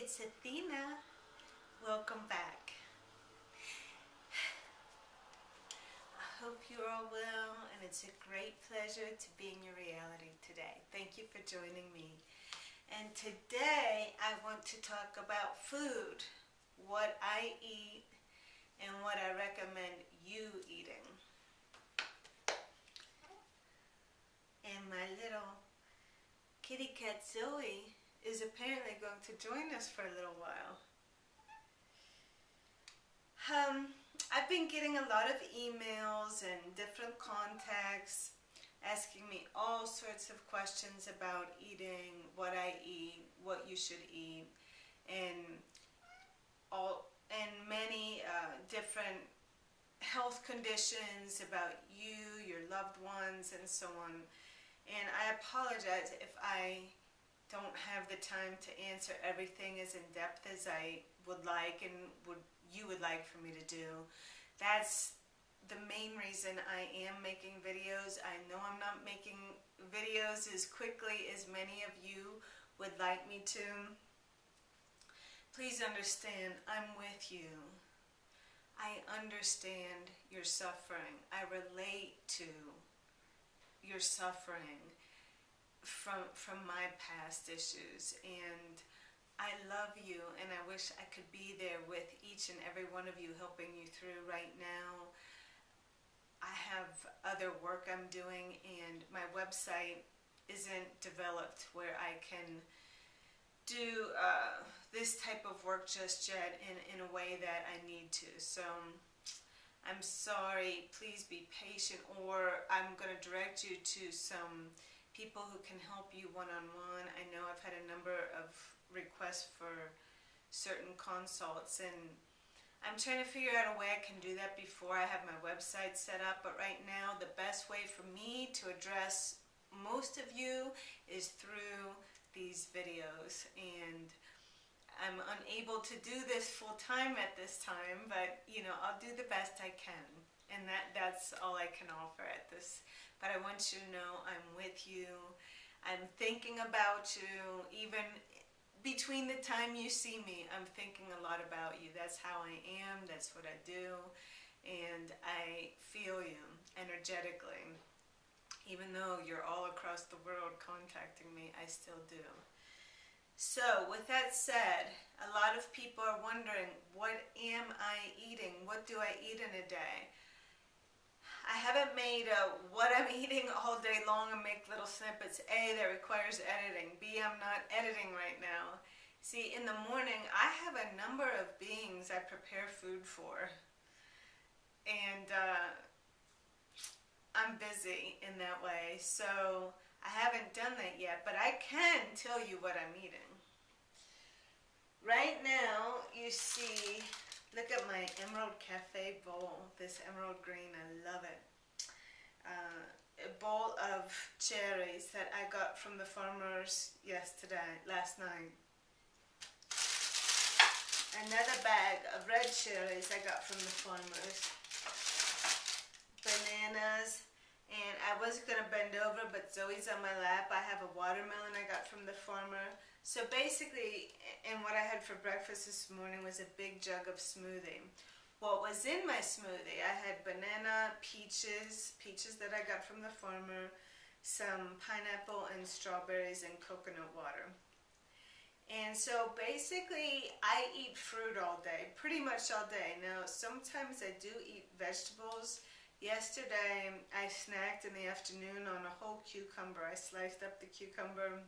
it's Athena. Welcome back. I hope you're all well, and it's a great pleasure to be in your reality today. Thank you for joining me. And today I want to talk about food, what I eat, and what I recommend you eating. And my little kitty cat Zoe is apparently going to join us for a little while. I've been getting a lot of emails and different contacts asking me all sorts of questions about eating, what I eat, what you should eat, and many different health conditions about you, your loved ones, and so on. And I apologize if I don't have the time to answer everything as in depth as I would like and you would like for me to do. That's the main reason I am making videos. I know I'm not making videos as quickly as many of you would like me to. Please understand, I'm with you. I understand your suffering. I relate to your suffering from my past issues, and I love you, and I wish I could be there with each and every one of you, helping you through right now. I have other work I'm doing, and my website isn't developed where I can do this type of work just yet in a way that I need to. So I'm sorry, please be patient, or I'm going to direct you to some people who can help you one-on-one. I know I've had a number of requests for certain consults, and I'm trying to figure out a way I can do that before I have my website set up. But right now, the best way for me to address most of you is through these videos, and I'm unable to do this full-time at this time, but you know, I'll do the best I can, and that's all I can offer at this. But I want you to know I'm with you. I'm thinking about you. Even between the time you see me, I'm thinking a lot about you. That's how I am. That's what I do. And I feel you energetically. Even though you're all across the world contacting me, I still do. So with that said, a lot of people are wondering, what am I eating? What do I eat in a day? I haven't made what I'm eating all day long and make little snippets. A, that requires editing. B, I'm not editing right now. See, in the morning, I have a number of beings I prepare food for. And I'm busy in that way, so I haven't done that yet, but I can tell you what I'm eating. Right now, you see, look at my Emerald Cafe bowl, this emerald green, I love it. A bowl of cherries that I got from the farmers last night. Another bag of red cherries I got from the farmers. Bananas, and I was going to bend over, but Zoe's on my lap. I have a watermelon I got from the farmer. So basically, and what I had for breakfast this morning was a big jug of smoothie. What was in my smoothie? I had banana, peaches that I got from the farmer, some pineapple and strawberries, and coconut water. And so basically, I eat fruit all day, pretty much all day. Now, sometimes I do eat vegetables. Yesterday, I snacked in the afternoon on a whole cucumber. I sliced up the cucumber,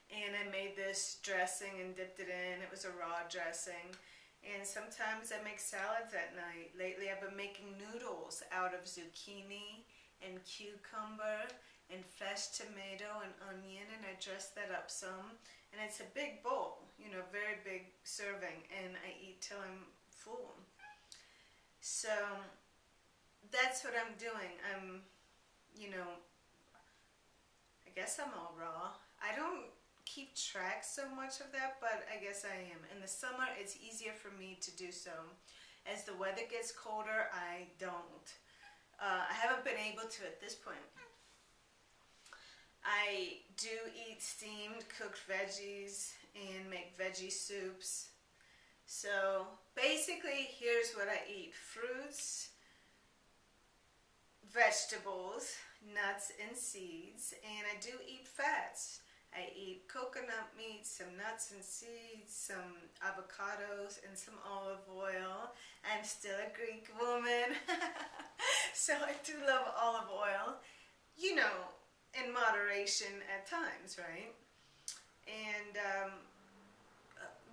and I made this dressing and dipped it in. It was a raw dressing. And sometimes I make salads at night. Lately I've been making noodles out of zucchini and cucumber and fresh tomato and onion, and I dress that up some. And it's a big bowl, you know, very big serving, and I eat till I'm full. So that's what I'm doing. I'm, you know, I guess I'm all raw. I don't keep track so much of that, but I guess I am. In the summer, it's easier for me to do so. As the weather gets colder, I don't. I haven't been able to at this point. I do eat steamed cooked veggies and make veggie soups. So basically, here's what I eat: fruits, vegetables, nuts and seeds, and I do eat fats. I eat coconut meat, some nuts and seeds, some avocados, and some olive oil. I'm still a Greek woman, so I do love olive oil, you know, in moderation at times, right? And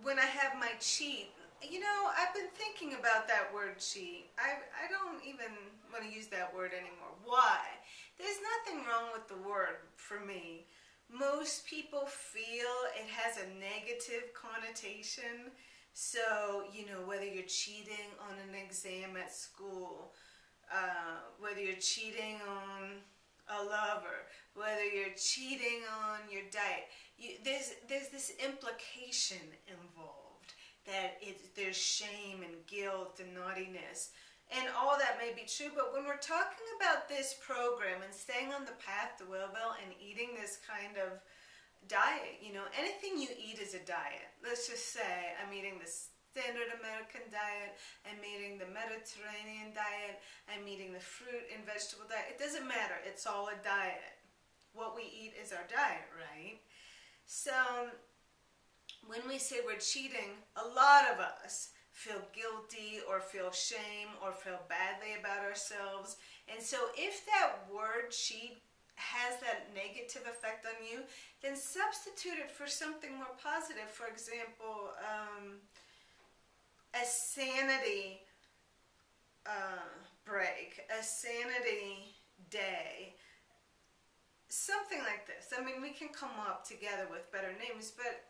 when I have my cheat, you know, I've been thinking about that word cheat. I don't even want to use that word anymore. Why? There's nothing wrong with the word for me. Most people feel it has a negative connotation. So, you know, whether you're cheating on an exam at school, whether you're cheating on a lover, whether you're cheating on your diet, there's this implication involved that there's shame and guilt and naughtiness. And all that may be true, but when we're talking about this program and staying on the path to Willville and eating this kind of diet, you know, anything you eat is a diet. Let's just say I'm eating the standard American diet, I'm eating the Mediterranean diet, I'm eating the fruit and vegetable diet. It doesn't matter. It's all a diet. What we eat is our diet, right? So when we say we're cheating, a lot of us feel guilty or feel shame or feel badly about ourselves. And so if that word cheat has that negative effect on you, then substitute it for something more positive. For example, a sanity break, a sanity day, something like this. I mean, we can come up together with better names, but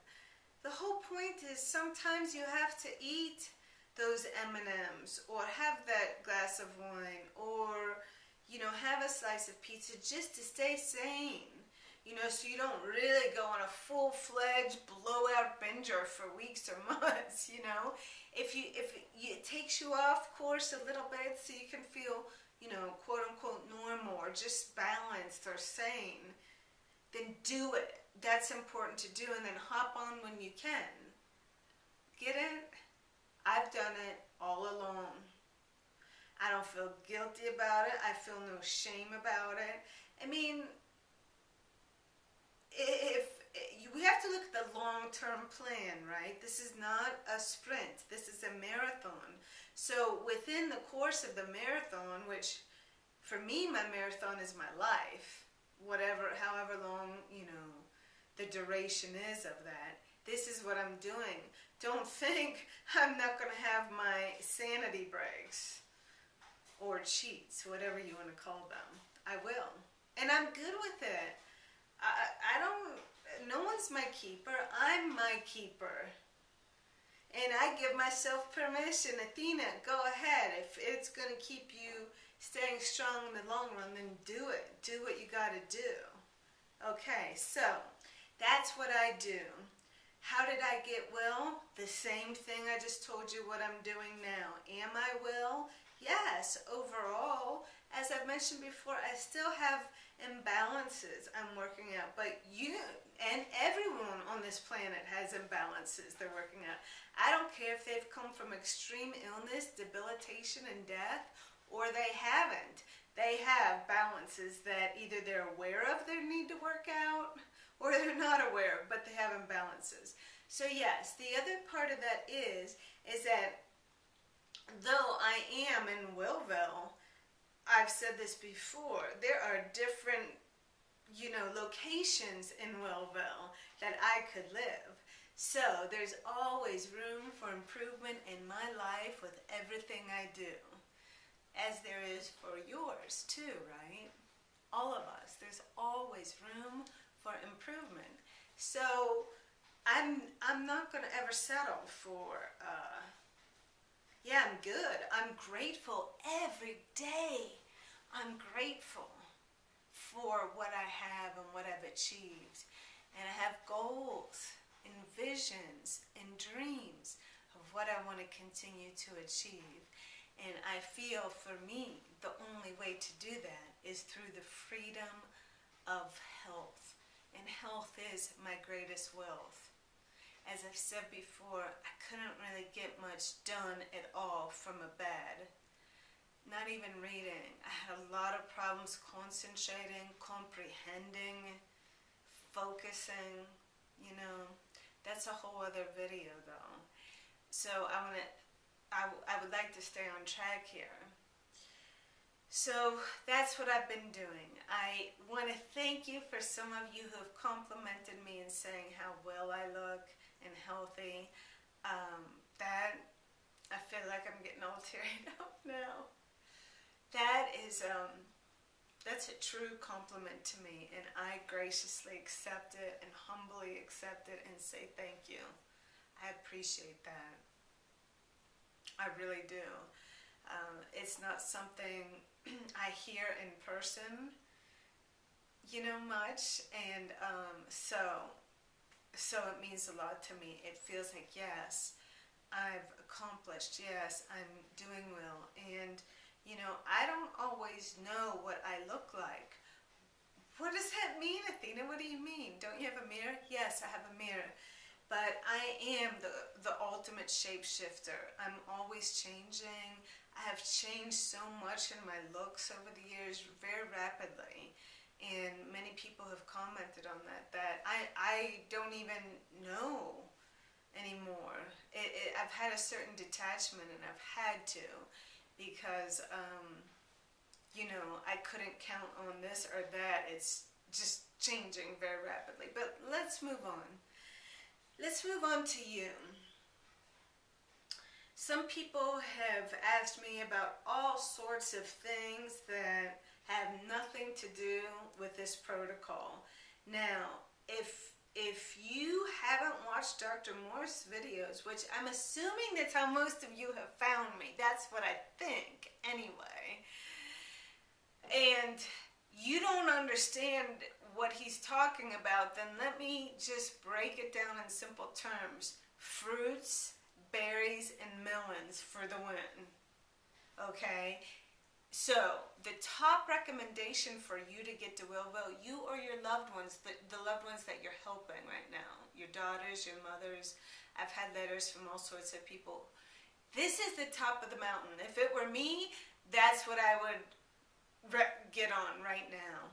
the whole point is sometimes you have to eat those M&Ms or have that glass of wine or, you know, have a slice of pizza just to stay sane. You know, so you don't really go on a full-fledged blowout binger for weeks or months, you know. If it takes you off course a little bit so you can feel, you know, quote-unquote normal or just balanced or sane, then do it. That's important to do, and then hop on when you can. Get it? I've done it all alone. I don't feel guilty about it. I feel no shame about it. I mean, we have to look at the long-term plan, right? This is not a sprint. This is a marathon. So within the course of the marathon, which for me, my marathon is my life, however long, you know, the duration is of that. This is what I'm doing. Don't think I'm not going to have my sanity breaks or cheats, whatever you want to call them. I will. And I'm good with it. No one's my keeper. I'm my keeper. And I give myself permission. Athena, go ahead. If it's going to keep you staying strong in the long run, then do it. Do what you got to do. Okay, so that's what I do. How did I get well? The same thing I just told you what I'm doing now. Am I well? Yes, overall. As I've mentioned before, I still have imbalances I'm working out. But you and everyone on this planet has imbalances they're working out. I don't care if they've come from extreme illness, debilitation, and death, or they haven't. They have balances that either they're aware of their need to work out, or they're not aware, but they have imbalances. So yes, the other part of that is that though I am in Willville, I've said this before, there are different, you know, locations in Willville that I could live. So there's always room for improvement in my life with everything I do, as there is for yours too, right? All of us, there's always room for improvement. So I'm not going to ever settle for, yeah, I'm good. I'm grateful every day. I'm grateful for what I have and what I've achieved. And I have goals and visions and dreams of what I want to continue to achieve. And I feel for me, the only way to do that is through the freedom of health. And health is my greatest wealth. As I've said before, I couldn't really get much done at all from a bed. Not even reading. I had a lot of problems concentrating, comprehending, focusing. You know, that's a whole other video though. So I would like to stay on track here. So that's what I've been doing. I want to thank you for some of you who have complimented me and saying how well I look and healthy. That, I feel like I'm getting all teared up now. That is, that's a true compliment to me, and I graciously accept it and humbly accept it and say thank you. I appreciate that. I really do. It's not something I hear in person, you know, much, and so it means a lot to me. It feels like, yes, I've accomplished, yes, I'm doing well, and, you know, I don't always know what I look like. What does that mean, Athena? What do you mean? Don't you have a mirror? Yes, I have a mirror. But I am the ultimate shapeshifter. I'm always changing. I have changed so much in my looks over the years very rapidly. And many people have commented on that I don't even know anymore. I've had a certain detachment, and I've had to, because, you know, I couldn't count on this or that. It's just changing very rapidly. But let's move on. Let's move on to you. Some people have asked me about all sorts of things that have nothing to do with this protocol. Now, if you haven't watched Dr. Morse's videos, which I'm assuming that's how most of you have found me, that's what I think anyway, and you don't understand what he's talking about, then let me just break it down in simple terms. Fruits, berries, and melons for the win. Okay? So, the top recommendation for you to get to Willville, you or your loved ones, the loved ones that you're helping right now, your daughters, your mothers, I've had letters from all sorts of people. This is the top of the mountain. If it were me, that's what I would get on right now.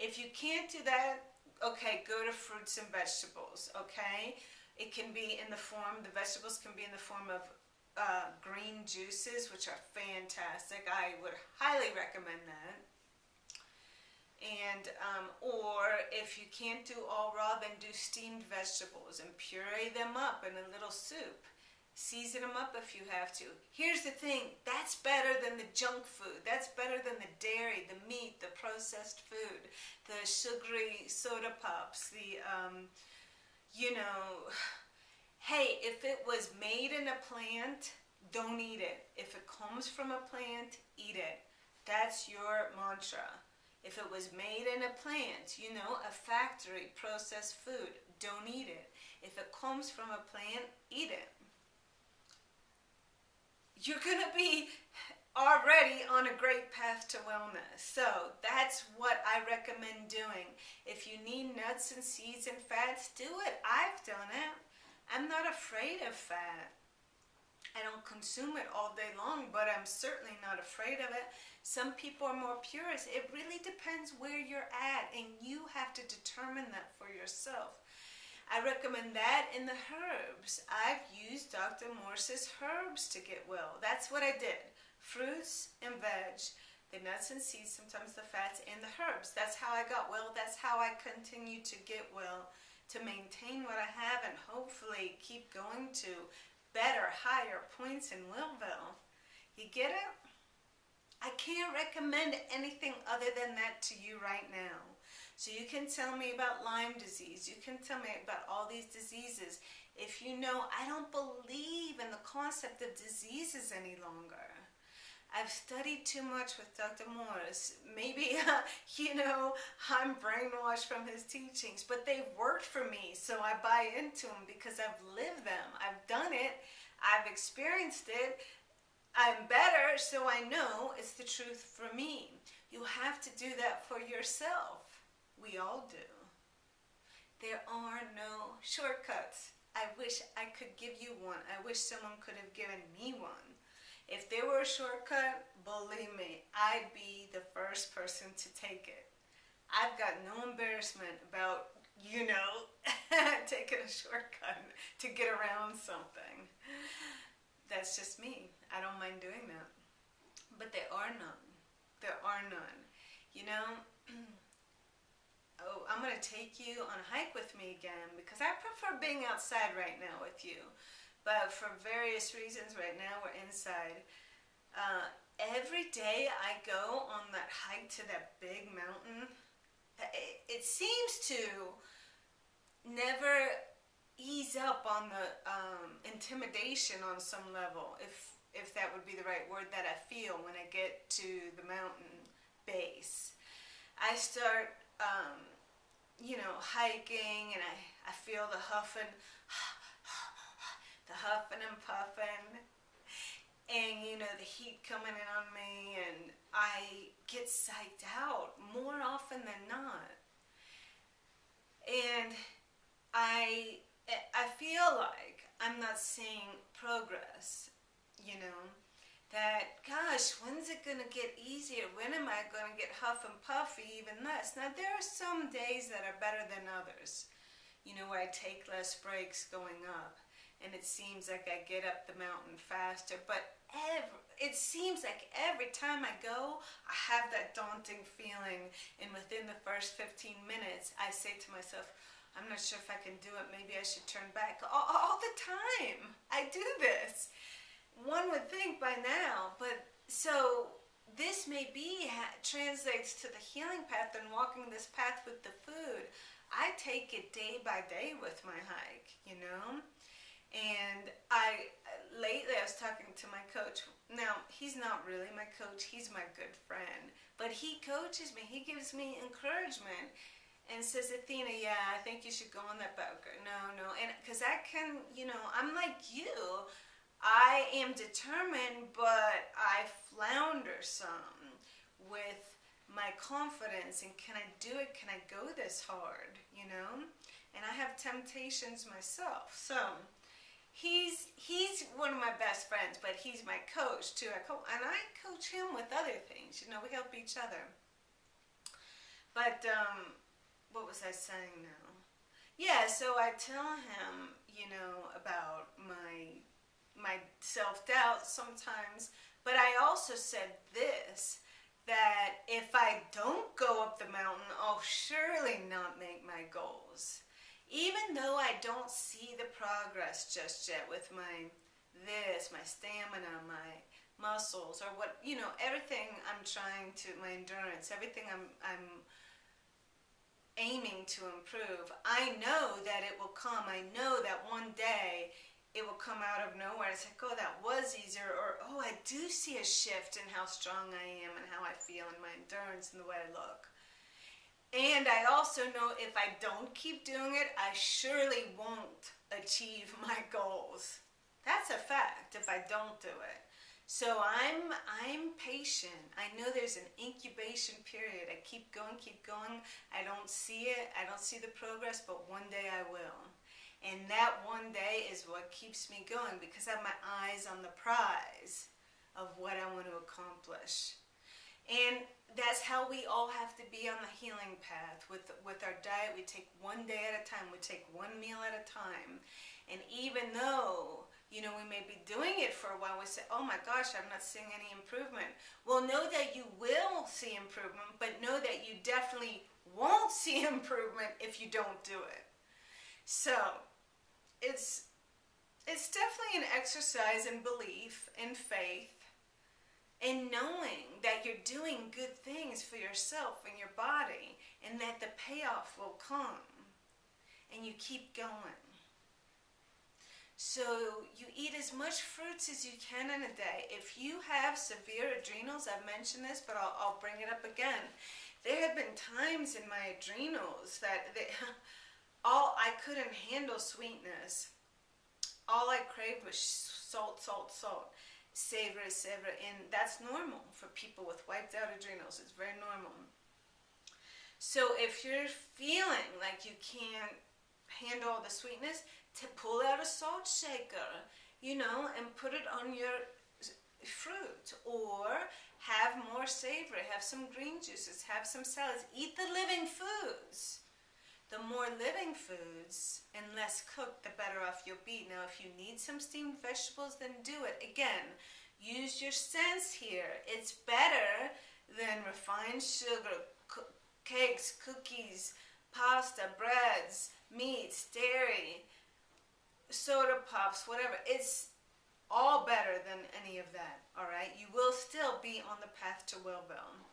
If you can't do that, okay, go to fruits and vegetables, okay? It can be in the form, the vegetables can be in the form of green juices, which are fantastic. I would highly recommend that. And, or if you can't do all raw, then do steamed vegetables and puree them up in a little soup. Season them up if you have to. Here's the thing, that's better than the junk food. That's better than the dairy, the meat, the processed food, the sugary soda pops, the, you know, hey, if it was made in a plant, don't eat it. If it comes from a plant, eat it. That's your mantra. If it was made in a plant, you know, a factory, processed food, don't eat it. If it comes from a plant, eat it. You're going to be already on a great path to wellness. So that's what I recommend doing. If you need nuts and seeds and fats, do it. I've done it. I'm not afraid of fat. I don't consume it all day long, but I'm certainly not afraid of it. Some people are more purists. It really depends where you're at, and you have to determine that for yourself. I recommend that in the herbs. I've used Dr. Morse's herbs to get well. That's what I did. Fruits and veg, the nuts and seeds, sometimes the fats, and the herbs. That's how I got well. That's how I continue to get well, to maintain what I have and hopefully keep going to better, higher points in Willville. You get it? I can't recommend anything other than that to you right now. So you can tell me about Lyme disease. You can tell me about all these diseases. If you know, I don't believe in the concept of diseases any longer. I've studied too much with Dr. Morse. Maybe, you know, I'm brainwashed from his teachings, but they've worked for me, so I buy into them because I've lived them. I've done it. I've experienced it. I'm better, so I know it's the truth for me. You have to do that for yourself. We all do. There are no shortcuts. I wish I could give you one. I wish someone could have given me one. If there were a shortcut, believe me, I'd be the first person to take it. I've got no embarrassment about, taking a shortcut to get around something. That's just me. I don't mind doing that. But there are none. There are none. Oh, I'm going to take you on a hike with me again because I prefer being outside right now with you. But for various reasons, right now we're inside. Every day I go on that hike to that big mountain, it seems to never ease up on the intimidation on some level, if that would be the right word, that I feel when I get to the mountain base. I start hiking, and I feel the huffing and puffing, and the heat coming in on me, and I get psyched out more often than not. And I feel like I'm not seeing progress, that, gosh, when's it going to get easier? When am I going to get huff and puffy even less? Now, there are some days that are better than others, where I take less breaks going up, and it seems like I get up the mountain faster, but it seems like every time I go, I have that daunting feeling, and within the first 15 minutes, I say to myself, I'm not sure if I can do it, maybe I should turn back. All the time, I do this. One would think by now, but so this translates to the healing path and walking this path with the food. I take it day by day with my hike, and lately I was talking to my coach. Now, he's not really my coach, he's my good friend, but he coaches me, he gives me encouragement and says, Athena, yeah, I think you should go on that biker. No, and because I can, I'm like you. I am determined, but I flounder some with my confidence, and can I do it? Can I go this hard? And I have temptations myself. So he's one of my best friends, but he's my coach too. And I coach him with other things. We help each other. But what was I saying now? Yeah, so I tell him, about my self-doubt sometimes, but I also said this, that if I don't go up the mountain, I'll surely not make my goals. Even though I don't see the progress just yet with my stamina, my muscles, or what, everything I'm trying to, my endurance, everything I'm aiming to improve, I know that it will come. I know that one day it will come out of nowhere. It's like, oh, that was easier, or, oh, I do see a shift in how strong I am and how I feel in my endurance and the way I look. And I also know if I don't keep doing it, I surely won't achieve my goals. That's a fact if I don't do it. So I'm patient. I know there's an incubation period. I keep going. I don't see it. I don't see the progress, but one day I will. And that one day is what keeps me going, because I have my eyes on the prize of what I want to accomplish. And that's how we all have to be on the healing path. With our diet, we take one day at a time. We take one meal at a time. And even though, we may be doing it for a while, we say, oh my gosh, I'm not seeing any improvement. Well, know that you will see improvement, but know that you definitely won't see improvement if you don't do it. So it's definitely an exercise in belief and faith, and knowing that you're doing good things for yourself and your body, and that the payoff will come, and you keep going. So you eat as much fruits as you can in a day. If you have severe adrenals, I've mentioned this, but I'll bring it up again. There have been times in my adrenals that I couldn't handle sweetness. All I craved was salt. Savor, and that's normal for people with wiped out adrenals. It's very normal. So if you're feeling like you can't handle all the sweetness, to pull out a salt shaker, and put it on your fruit, or have more savory, have some green juices, have some salads, eat the living foods. The more living foods and less cooked, the better off you'll be. Now, if you need some steamed vegetables, then do it. Again, use your sense here. It's better than refined sugar, cakes, cookies, pasta, breads, meats, dairy, soda pops, whatever. It's all better than any of that, all right? You will still be on the path to Willville.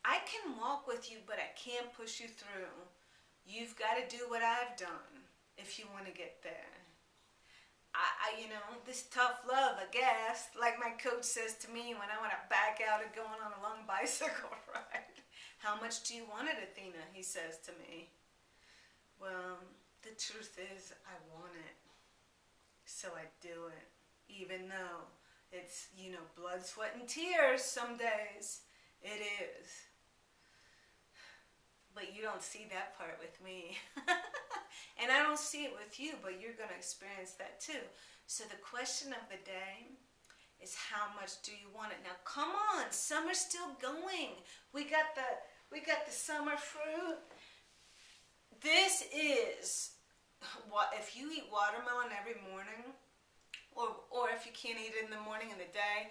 I can walk with you, but I can't push you through. You've got to do what I've done if you want to get there. This tough love, I guess, like my coach says to me when I want to back out of going on a long bicycle ride. How much do you want it, Athena? He says to me. Well, the truth is I want it. So I do it. Even though it's, blood, sweat, and tears some days. It is. But you don't see that part with me. And I don't see it with you, but you're going to experience that too. So the question of the day is, how much do you want it? Now, come on, summer's still going. We got the summer fruit. This is what, if you eat watermelon every morning, or if you can't eat it in the morning and the day,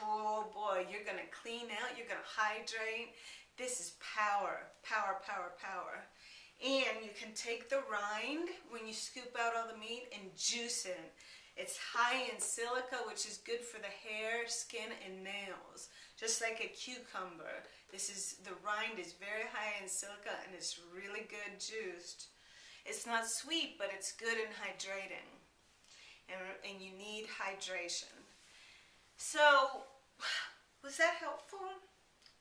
oh boy, you're going to clean out, you're going to hydrate. This is power, power, power, power. And you can take the rind when you scoop out all the meat and juice it. It's high in silica, which is good for the hair, skin, and nails. Just like a cucumber. The rind is very high in silica, and it's really good juiced. It's not sweet, but it's good and hydrating. And you need hydration. So, was that helpful?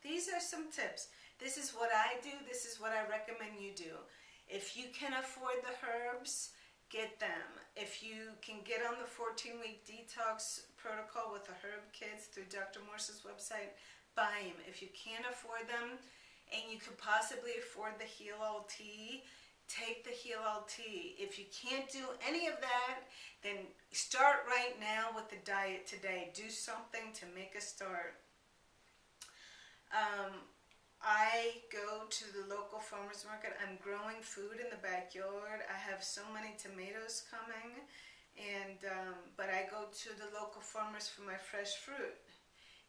These are some tips. This is what I do. This is what I recommend you do. If you can afford the herbs, get them. If you can get on the 14-week detox protocol with the herb kits through Dr. Morse's website, buy them. If you can't afford them and you could possibly afford the Heal All Tea, take the Heal All Tea. If you can't do any of that, then start right now with the diet today. Do something to make a start. I go to the local farmer's market. I'm growing food in the backyard. I have so many tomatoes coming, but I go to the local farmers for my fresh fruit.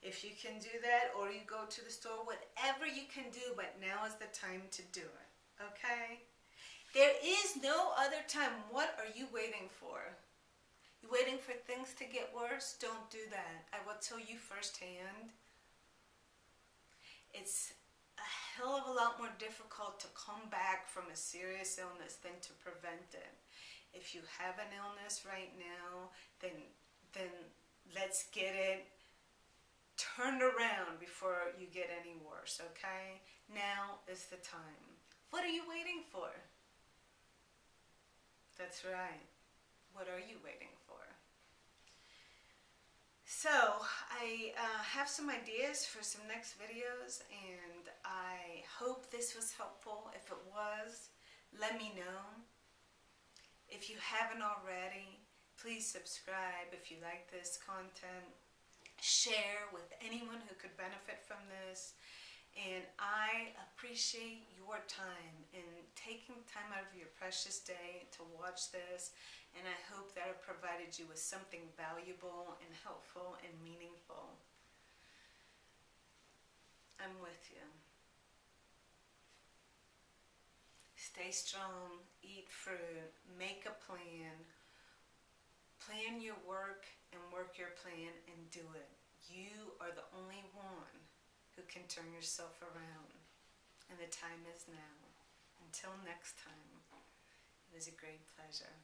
If you can do that, or you go to the store, whatever you can do, but now is the time to do it, okay? There is no other time. What are you waiting for? You waiting for things to get worse? Don't do that. I will tell you firsthand. It's a hell of a lot more difficult to come back from a serious illness than to prevent it. If you have an illness right now, then let's get it turned around before you get any worse, okay? Now is the time. What are you waiting for? That's right. What are you waiting for? So, I have some ideas for some next videos, and I hope this was helpful. If it was, let me know. If you haven't already, please subscribe if you like this content. Share with anyone who could benefit from this. And I appreciate your time and taking time out of your precious day to watch this. And I hope that I provided you with something valuable and helpful and meaningful. I'm with you. Stay strong, eat fruit, make a plan. Plan your work and work your plan and do it. You are the only one who can turn yourself around. And the time is now. Until next time, it is a great pleasure.